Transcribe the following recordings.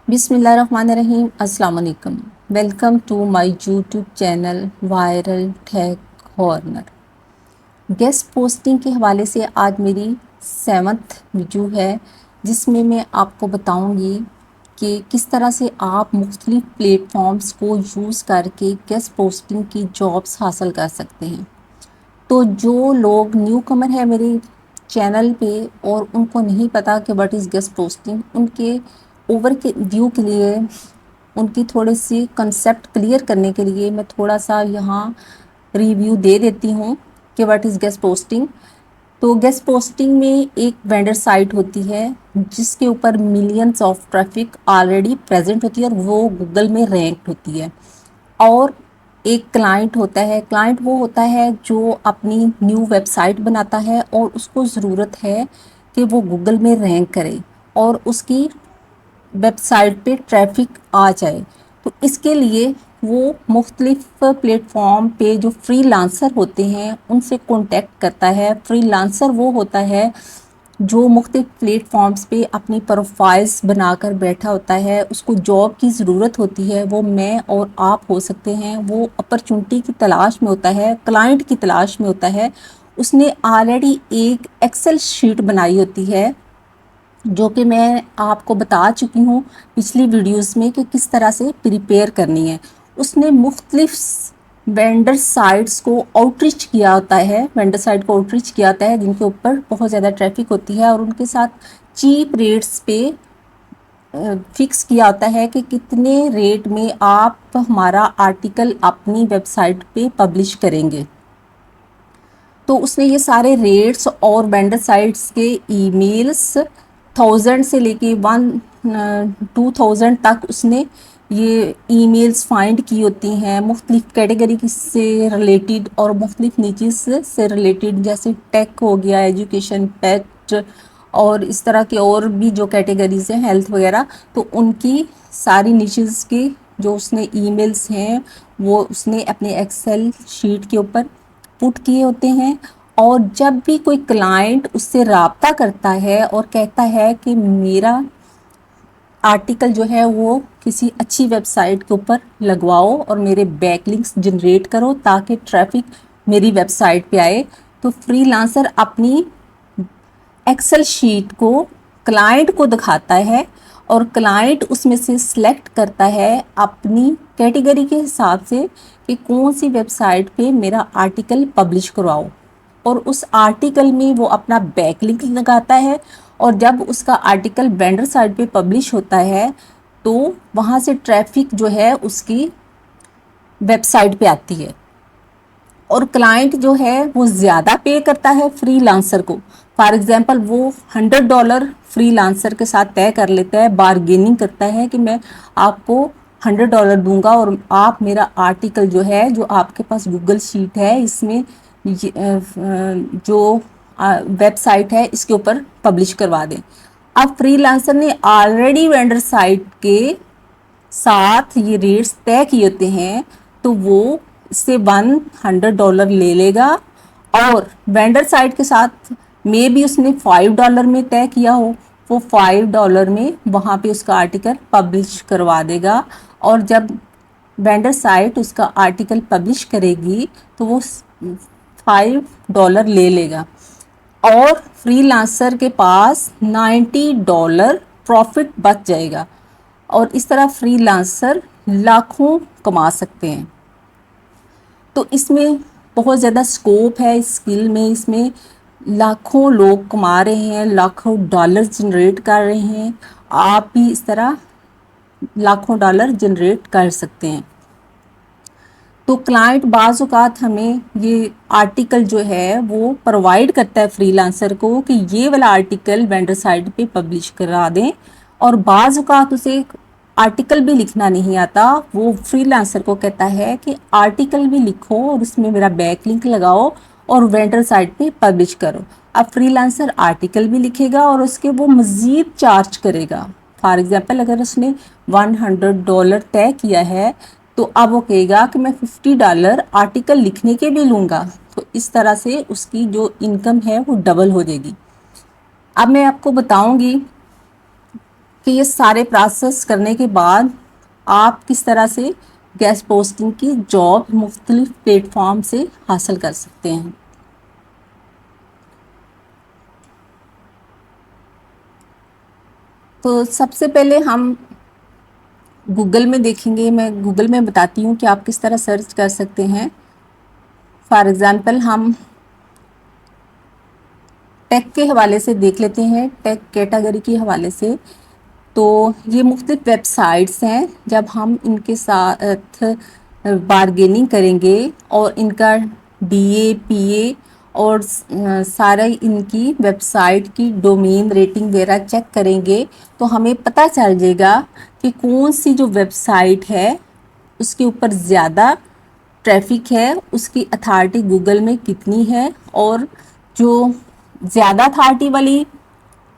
बिस्मिल्लाहिर्रहमानिर्रहीम। अस्सलाम वालेकुम। Welcome to my YouTube channel viral tech corner. Guest posting के हवाले से आज मेरी 7th वीडियो है, जिसमें मैं आपको बताऊंगी कि किस तरह से आप मुख्तलिफ प्लेटफॉर्म्स को यूज़ करके गेस्ट पोस्टिंग की जॉब्स हासिल कर सकते हैं। तो जो लोग न्यू कमर है मेरे चैनल पे और उनको नहीं पता कि व्हाट इज़ गेस्ट पोस्टिंग, उनके ओवर के व्यू के लिए, उनकी थोड़ी सी कंसेप्ट क्लियर करने के लिए मैं थोड़ा सा यहाँ रिव्यू दे देती हूँ कि व्हाट इज़ गेस्ट पोस्टिंग। तो गेस्ट पोस्टिंग में एक वेंडर साइट होती है जिसके ऊपर millions of traffic already present होती है और वो गूगल में रैंक्ड होती है। और एक क्लाइंट होता है, क्लाइंट वो होता है जो अपनी न्यू वेबसाइट बनाता है और उसको ज़रूरत है कि वो गूगल में रैंक करे और उसकी वेबसाइट पे ट्रैफिक आ जाए। तो इसके लिए वो मुख्तलिफ प्लेटफॉर्म पे जो फ्रीलांसर होते हैं उनसे कांटेक्ट करता है। फ्रीलांसर वो होता है जो मुख्तलिफ प्लेटफॉर्म्स पे अपनी प्रोफाइल्स बनाकर बैठा होता है, उसको जॉब की ज़रूरत होती है। वो मैं और आप हो सकते हैं। वो अपॉर्चुनिटी की तलाश में होता है, क्लाइंट की तलाश में होता है। उसने ऑलरेडी एक एक्सेल शीट बनाई होती है जो कि मैं आपको बता चुकी हूँ पिछली वीडियोस में कि किस तरह से प्रिपेयर करनी है। उसने मुख्तलिफ वेंडर साइट्स को आउटरीच किया होता है, वेंडर साइट को आउटरीच किया होता है जिनके ऊपर बहुत ज़्यादा ट्रैफिक होती है और उनके साथ चीप रेट्स पे फिक्स किया होता है कि कितने रेट में आप हमारा आर्टिकल अपनी वेबसाइट पे पब्लिश करेंगे। तो उसने ये सारे रेट्स और वेंडर साइट्स के ईमेल्स 1000 से लेके 2000 तक उसने ये ईमेल्स फाइंड की होती हैं मुख्तलिफ कैटेगरी से रिलेटेड और मुख्तलिफ नीचेस से रिलेटेड, जैसे टेक हो गया, एजुकेशन, पेट और इस तरह के और भी जो कैटेगरीज हैं, हेल्थ वगैरह। तो उनकी सारी नीचेस की जो उसने ईमेल्स हैं वो उसने अपने एक्सेल शीट के ऊपर पुट किए होते हैं। और जब भी कोई क्लाइंट उससे राब्ता करता है और कहता है कि मेरा आर्टिकल जो है वो किसी अच्छी वेबसाइट के ऊपर लगवाओ और मेरे बैकलिंक्स जनरेट करो ताकि ट्रैफिक मेरी वेबसाइट पे आए, तो फ्रीलांसर अपनी एक्सेल शीट को क्लाइंट को दिखाता है और क्लाइंट उसमें से सिलेक्ट करता है अपनी कैटेगरी के हिसाब से कि कौन सी वेबसाइट पे मेरा आर्टिकल पब्लिश करवाओ। और उस आर्टिकल में वो अपना बैकलिंक लगाता है और जब उसका आर्टिकल वेंडर साइट पे पब्लिश होता है तो वहाँ से ट्रैफिक जो है उसकी वेबसाइट पे आती है और क्लाइंट जो है वो ज़्यादा पे करता है फ्रीलांसर को। फॉर एग्जांपल वो $100 फ्रीलांसर के साथ तय कर लेता है, बारगेनिंग करता है कि मैं आपको $100 दूंगा और आप मेरा आर्टिकल जो है, जो आपके पास गूगल शीट है, इसमें जो वेबसाइट है इसके ऊपर पब्लिश करवा दें। अब फ्रीलांसर ने ऑलरेडी वेंडर साइट के साथ ये रेट्स तय किए होते हैं तो वो इससे $100 ले लेगा और वेंडर साइट के साथ में भी उसने $5 में तय किया हो, वो $5 में वहाँ पे उसका आर्टिकल पब्लिश करवा देगा। और जब वेंडर साइट उसका आर्टिकल पब्लिश करेगी तो वो $5 ले लेगा और फ्रीलांसर के पास $90 प्रॉफिट बच जाएगा। और इस तरह फ्रीलांसर लाखों कमा सकते हैं। तो इसमें बहुत ज़्यादा स्कोप है इस स्किल में, इसमें लाखों लोग कमा रहे हैं, लाखों डॉलर जनरेट कर रहे हैं। आप भी इस तरह लाखों डॉलर जनरेट कर सकते हैं। तो क्लाइंट बाज़ औक़ात हमें ये आर्टिकल जो है वो प्रोवाइड करता है फ्रीलांसर को कि ये वाला आर्टिकल वेंडर साइट पे पब्लिश करा दें, और बाज़ औक़ात उसे आर्टिकल भी लिखना नहीं आता। वो फ्रीलांसर को कहता है कि आर्टिकल भी लिखो और उसमें मेरा बैकलिंक लगाओ और वेंडर साइट पे पब्लिश करो। अब फ्रीलांसर आर्टिकल भी लिखेगा और उसके वो मज़ीद चार्ज करेगा। फॉर एग्ज़ाम्पल अगर उसने $100 तय किया है तो अब वो कहेगा कि मैं $50 आर्टिकल लिखने के भी लूँगा। तो इस तरह से उसकी जो इनकम है वो डबल हो जाएगी। अब मैं आपको बताऊंगी कि ये सारे प्रोसेस करने के बाद आप किस तरह से गेस्ट पोस्टिंग की जॉब मुख्तलिफ प्लेटफॉर्म से हासिल कर सकते हैं। तो सबसे पहले हम गूगल में देखेंगे। मैं गूगल में बताती हूँ कि आप किस तरह सर्च कर सकते हैं। फॉर एग्ज़ाम्पल हम टेक के हवाले से देख लेते हैं, टेक कैटेगरी के हवाले से। तो ये मुख्तलिफ वेबसाइट्स हैं, जब हम इनके साथ बारगेनिंग करेंगे और इनका DA PA और सारा इनकी वेबसाइट की डोमेन रेटिंग वगैरह चेक करेंगे तो हमें पता चल जाएगा कि कौन सी जो वेबसाइट है उसके ऊपर ज़्यादा ट्रैफिक है, उसकी अथॉरिटी गूगल में कितनी है, और जो ज़्यादा अथॉरिटी वाली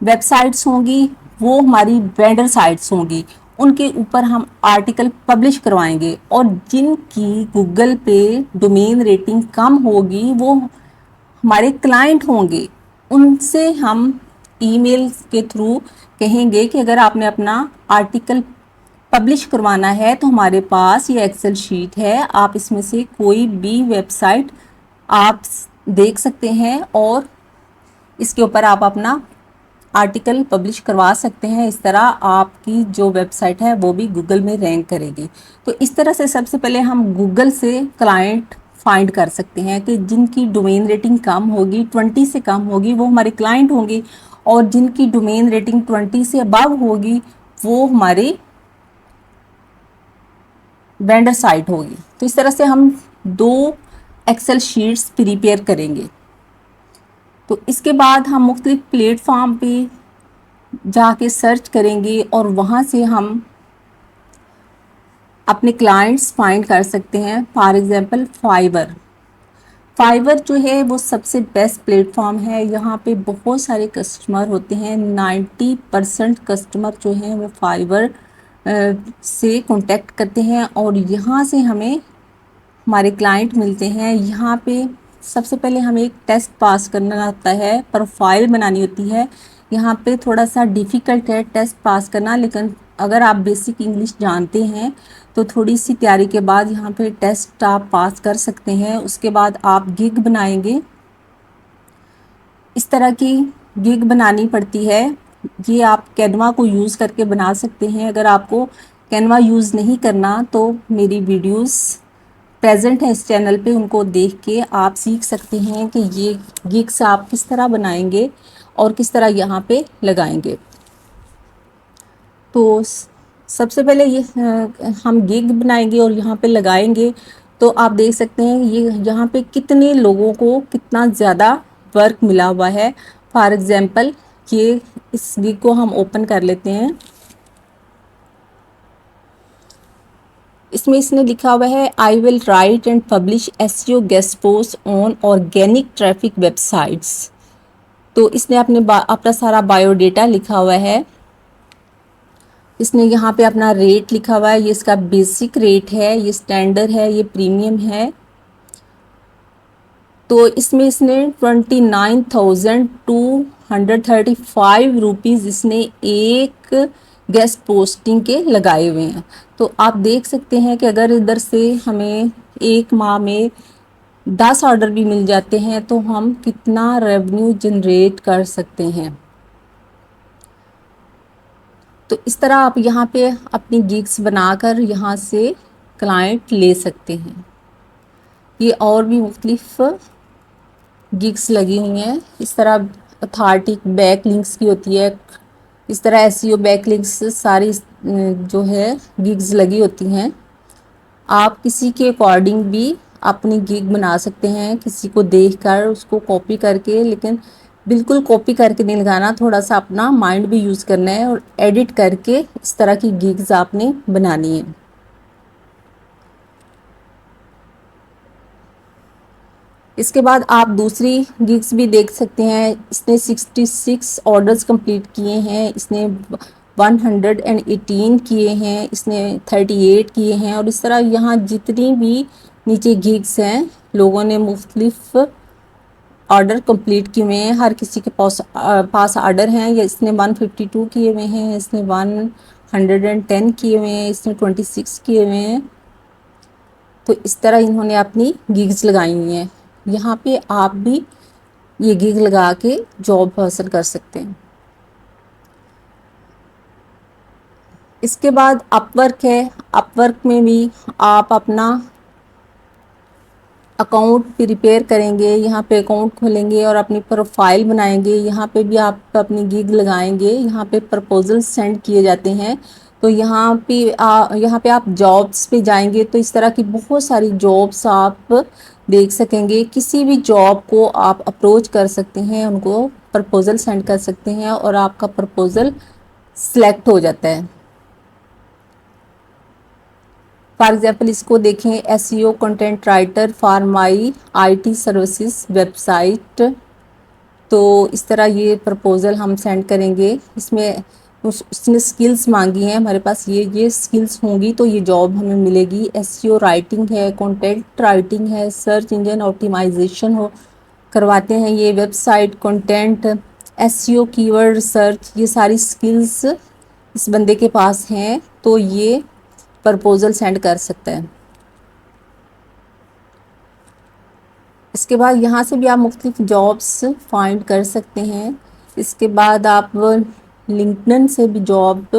वेबसाइट्स होंगी वो हमारी वेंडर साइट्स होंगी, उनके ऊपर हम आर्टिकल पब्लिश करवाएंगे। और जिनकी गूगल पे डोमेन रेटिंग कम होगी वो हमारे क्लाइंट होंगे, उनसे हम ईमेल के थ्रू कहेंगे कि अगर आपने अपना आर्टिकल पब्लिश करवाना है तो हमारे पास ये एक्सेल शीट है, आप इसमें से कोई भी वेबसाइट आप देख सकते हैं और इसके ऊपर आप अपना आर्टिकल पब्लिश करवा सकते हैं। इस तरह आपकी जो वेबसाइट है वो भी गूगल में रैंक करेगी। तो इस तरह से सबसे पहले हम गूगल से क्लाइंट फाइंड कर सकते हैं कि जिनकी डोमेन रेटिंग कम होगी, 20 से कम होगी, वो हमारे क्लाइंट होंगे, और जिनकी डोमेन रेटिंग 20 से अबव होगी वो हमारे वेंडर साइट होगी। तो इस तरह से हम 2 एक्सेल शीट्स प्रिपेयर करेंगे। तो इसके बाद हम मुख्तलिफ प्लेटफॉर्म पे जाके सर्च करेंगे और वहाँ से हम अपने क्लाइंट्स फाइंड कर सकते हैं। फॉर एग्ज़ाम्पल फाइवर जो है वो सबसे बेस्ट प्लेटफॉर्म है। यहाँ पे बहुत सारे कस्टमर होते हैं, 90% कस्टमर जो हैं वो फाइवर से कांटेक्ट करते हैं और यहाँ से हमें हमारे क्लाइंट मिलते हैं। यहाँ पे सबसे पहले हमें एक टेस्ट पास करना होता है, प्रोफाइल बनानी होती है। यहाँ पे थोड़ा सा डिफ़िकल्ट है टेस्ट पास करना, लेकिन अगर आप बेसिक इंग्लिश जानते हैं तो थोड़ी सी तैयारी के बाद यहाँ पे टेस्ट आप पास कर सकते हैं। उसके बाद आप गिग बनाएंगे। इस तरह की गिग बनानी पड़ती है। ये आप कैनवा को यूज़ करके बना सकते हैं। अगर आपको कैनवा यूज़ नहीं करना तो मेरी वीडियोस प्रेजेंट है इस चैनल पे, उनको देख के आप सीख सकते हैं कि ये गिग्स आप किस तरह बनाएंगे और किस तरह यहाँ पे लगाएंगे। तो सबसे पहले ये हम गिग बनाएंगे और यहाँ पे लगाएंगे। तो आप देख सकते हैं ये यहाँ पे कितने लोगों को कितना ज़्यादा वर्क मिला हुआ है। फॉर एग्ज़ाम्पल ये इस गिग को हम ओपन कर लेते हैं। इसमें इसने लिखा हुआ है I will write and publish SEO guest post on organic traffic websites. तो इसने अपना सारा बायोडेटा लिखा हुआ है। इसने यहाँ पे अपना रेट लिखा हुआ है। ये इसका बेसिक रेट है, ये स्टैंडर्ड है, ये प्रीमियम है। तो इसमें इसने 29,235 रुपीज़ इसने एक गेस्ट पोस्टिंग के लगाए हुए हैं। तो आप देख सकते हैं कि अगर इधर से हमें एक माह में 10 ऑर्डर भी मिल जाते हैं तो हम कितना रेवेन्यू जनरेट कर सकते हैं। तो इस तरह आप यहाँ पे अपनी गिग्स बनाकर यहाँ से क्लाइंट ले सकते हैं। ये और भी मुख्तलिफ गिग्स लगी हुई हैं। इस तरह अथॉरिटी बैक लिंक्स की होती है, इस तरह SEO बैक लिंक्स सारी जो है गिग्स लगी होती हैं। आप किसी के अकॉर्डिंग भी अपनी गिग बना सकते हैं, किसी को देखकर उसको कॉपी करके, लेकिन बिल्कुल कॉपी करके नहीं लगाना, थोड़ा सा अपना माइंड भी यूज़ करना है और एडिट करके इस तरह की गिग्स आपने बनानी है। इसके बाद आप दूसरी गिग्स भी देख सकते हैं। इसने 66 ऑर्डर्स कंप्लीट किए हैं, इसने 118 किए हैं, इसने 38 किए हैं, और इस तरह यहाँ जितनी भी नीचे गिग्स हैं लोगों ने मुख्तलिफ آرڈر کمپلیٹ کیے ہوئے ہیں، ہر کسی کے پاس آرڈر ہیں، یا اس نے 152 کیے ہوئے ہیں، اس نے 110 کیے ہوئے ہیں، اس نے 26 کیے ہوئے ہیں۔ تو اس طرح انہوں نے اپنی گیگز لگائی ہوئی ہیں۔ یہاں پہ آپ بھی یہ گیگ لگا کے جاب حاصل کر سکتے ہیں۔ اس کے بعد اپ ورک ہے۔ اپ ورک میں بھی آپ اپنا اکاؤنٹ پریپیئر کریں گے، یہاں پہ اکاؤنٹ کھولیں گے اور اپنی پروفائل بنائیں گے۔ یہاں پہ بھی آپ اپنی گیگ لگائیں گے، یہاں پہ پرپوزل سینڈ کیے جاتے ہیں۔ تو یہاں پہ آپ جابس پہ جائیں گے تو اس طرح کی بہت ساری جابس آپ دیکھ سکیں گے۔ کسی بھی جاب کو آپ اپروچ کر سکتے ہیں، ان کو پرپوزل سینڈ کر سکتے ہیں اور آپ کا پرپوزل سلیکٹ ہو جاتا ہے۔ فار ایگزامپل اس کو دیکھیں، S E O content writer for my I T services website. تو اس طرح یہ پرپوزل ہم سینڈ کریں گے۔ اس میں اس نے سکلز مانگی ہیں، ہمارے پاس یہ سکلز ہوں گی تو یہ جاب ہمیں ملے گی۔ ایس ای او رائٹنگ ہے، کنٹینٹ رائٹنگ ہے، سرچ انجن آپٹیمائزیشن کرواتے ہیں، یہ website content, S E O keyword research, یہ ساری سکلز اس بندے کے پاس ہیں تو یہ پرپوزل سینڈ کر سکتا ہے۔ اس کے بعد یہاں سے بھی آپ مختلف جابس فائنڈ کر سکتے ہیں۔ اس کے بعد آپ لنکڈن سے بھی جاب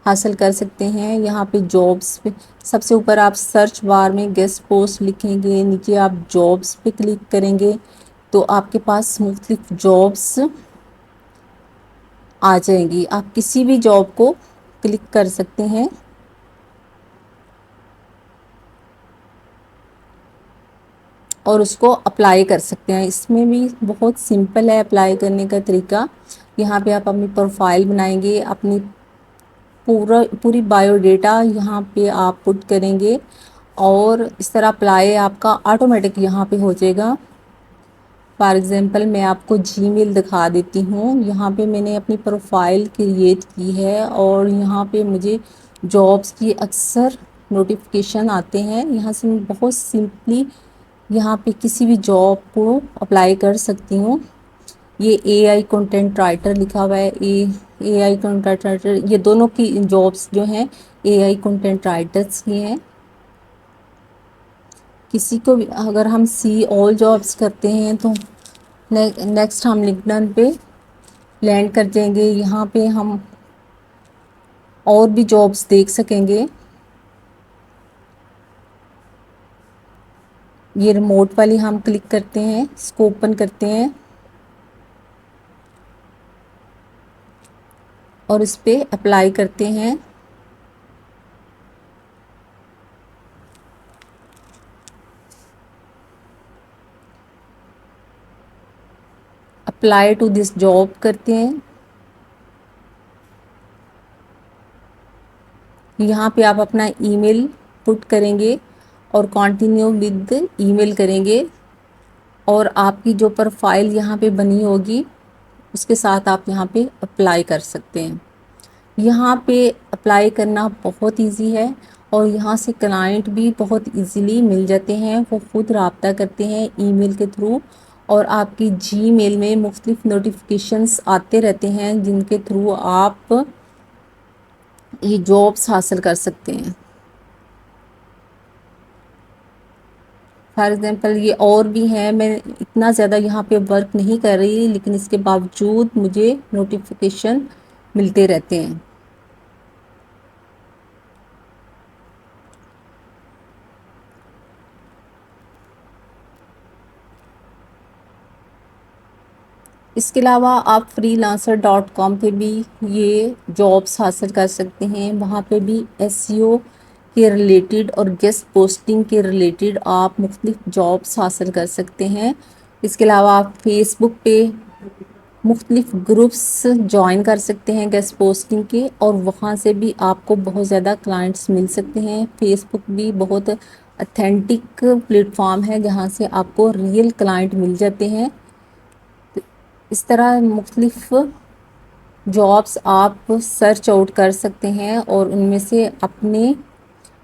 حاصل کر سکتے ہیں۔ یہاں پہ جابس پہ سب سے اوپر آپ سرچ بار میں گیسٹ پوسٹ لکھیں گے، نیچے آپ جابس پہ کلک کریں گے تو آپ کے پاس مختلف جابس آ جائیں گی۔ آپ کسی بھی جاب کو کلک کر سکتے ہیں اور اس کو اپلائی کر سکتے ہیں۔ اس میں بھی بہت سمپل ہے اپلائی کرنے کا طریقہ۔ یہاں پہ آپ اپنی پروفائل بنائیں گے، اپنی پوری بایو ڈیٹا یہاں پہ آپ پٹ کریں گے اور اس طرح اپلائی آپ کا آٹومیٹک یہاں پہ ہو جائے گا۔ فار ایگزامپل میں آپ کو جی میل دکھا دیتی ہوں۔ یہاں پہ میں نے اپنی پروفائل کریٹ کی ہے اور یہاں پہ مجھے جابس کی اکثر نوٹیفیکیشن آتے ہیں۔ یہاں سے میں بہت سمپلی یہاں پہ کسی بھی جاب کو اپلائی کر سکتی ہوں۔ یہ اے آئی کنٹینٹ رائٹر لکھا ہوا ہے، اے آئی کنٹینٹ رائٹر، یہ دونوں کی جابس جو ہیں اے آئی کنٹینٹ رائٹرس کی ہیں۔ کسی کو بھی اگر ہم سی آل جابس کرتے ہیں تو نیکسٹ ہم لنکڈن پہ لینڈ کر جائیں گے۔ یہاں پہ ہم اور بھی جابس دیکھ سکیں گے۔ یہ ریموٹ والی ہم کلک کرتے ہیں، اس کو اوپن کرتے ہیں اور اس پہ اپلائی کرتے ہیں۔ اپلائی ٹو دس جاب کرتے ہیں۔ یہاں پہ آپ اپنا ای میل پٹ کریں گے اور کنٹینیو ود ای میل کریں گے اور آپ کی جو پروفائل یہاں پہ بنی ہوگی اس کے ساتھ آپ یہاں پہ اپلائی کر سکتے ہیں۔ یہاں پہ اپلائی کرنا بہت ایزی ہے اور یہاں سے کلائنٹ بھی بہت ایزیلی مل جاتے ہیں۔ وہ خود رابطہ کرتے ہیں ای میل کے تھرو اور آپ کی جی میل میں مختلف نوٹیفیکیشنز آتے رہتے ہیں جن کے تھرو آپ یہ جابس حاصل کر سکتے ہیں۔ فار ایگزامپل یہ اور بھی ہیں، میں اتنا زیادہ یہاں پہ ورک نہیں کر رہی لیکن اس کے باوجود مجھے نوٹیفیکیشن ملتے رہتے ہیں۔ اس کے علاوہ آپ freelancer.com پہ بھی یہ جابس حاصل کر سکتے ہیں۔ وہاں پہ بھی ایس ای او کے ریلیٹڈ اور گیسٹ پوسٹنگ کے ریلیٹڈ آپ مختلف جابس حاصل کر سکتے ہیں۔ اس کے علاوہ آپ فیس بک پہ مختلف گروپس جوائن کر سکتے ہیں گیسٹ پوسٹنگ کے اور وہاں سے بھی آپ کو بہت زیادہ کلائنٹس مل سکتے ہیں۔ فیس بک بھی بہت اتھینٹک پلیٹ فارم ہے جہاں سے آپ کو ریئل کلائنٹ مل جاتے ہیں۔ اس طرح مختلف جابس آپ سرچ آؤٹ کر سکتے ہیں اور ان میں سے اپنی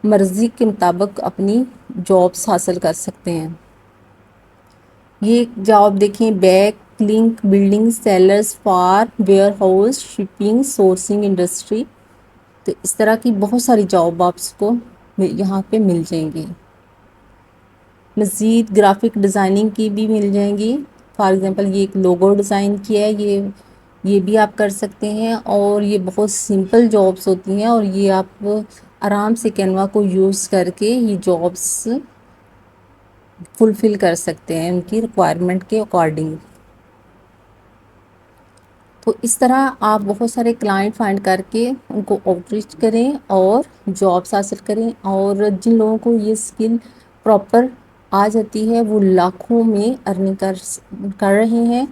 مرضی کے مطابق اپنی جابس حاصل کر سکتے ہیں۔ یہ جاب دیکھیں، back link building sellers for where house shipping sourcing industry. تو اس طرح کی بہت ساری جاب آپ کو یہاں پہ مل جائیں گی. مزید گرافک ڈیزائننگ کی بھی مل جائیں گی. فار ایگزامپل یہ ایک لوگو ڈیزائن کیا ہے، یہ بھی آپ کر سکتے ہیں. اور یہ بہت سمپل جابس ہوتی ہیں، اور یہ آپ آرام سے کینوا کو یوز کر کے یہ جابس فلفل کر سکتے ہیں ان کی ریکوائرمنٹ کے اکارڈنگ. تو اس طرح آپ بہت سارے کلائنٹ فائنڈ کر کے ان کو آؤٹ ریچ کریں اور جابس حاصل کریں. اور جن لوگوں کو یہ اسکل پراپر آ جاتی ہے وہ لاکھوں میں ارننگ کر رہے ہیں.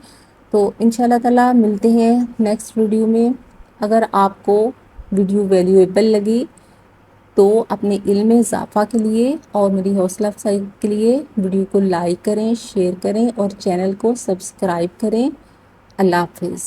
تو ان شاء اللہ تعالیٰ ملتے ہیں نیکسٹ ویڈیو میں. اگر آپ کو ویڈیو ویلیویبل لگی تو اپنے علم میں اضافہ کے لیے اور میری حوصلہ افزائی کے لیے ویڈیو کو لائک کریں، شیئر کریں اور چینل کو سبسکرائب کریں. اللہ حافظ.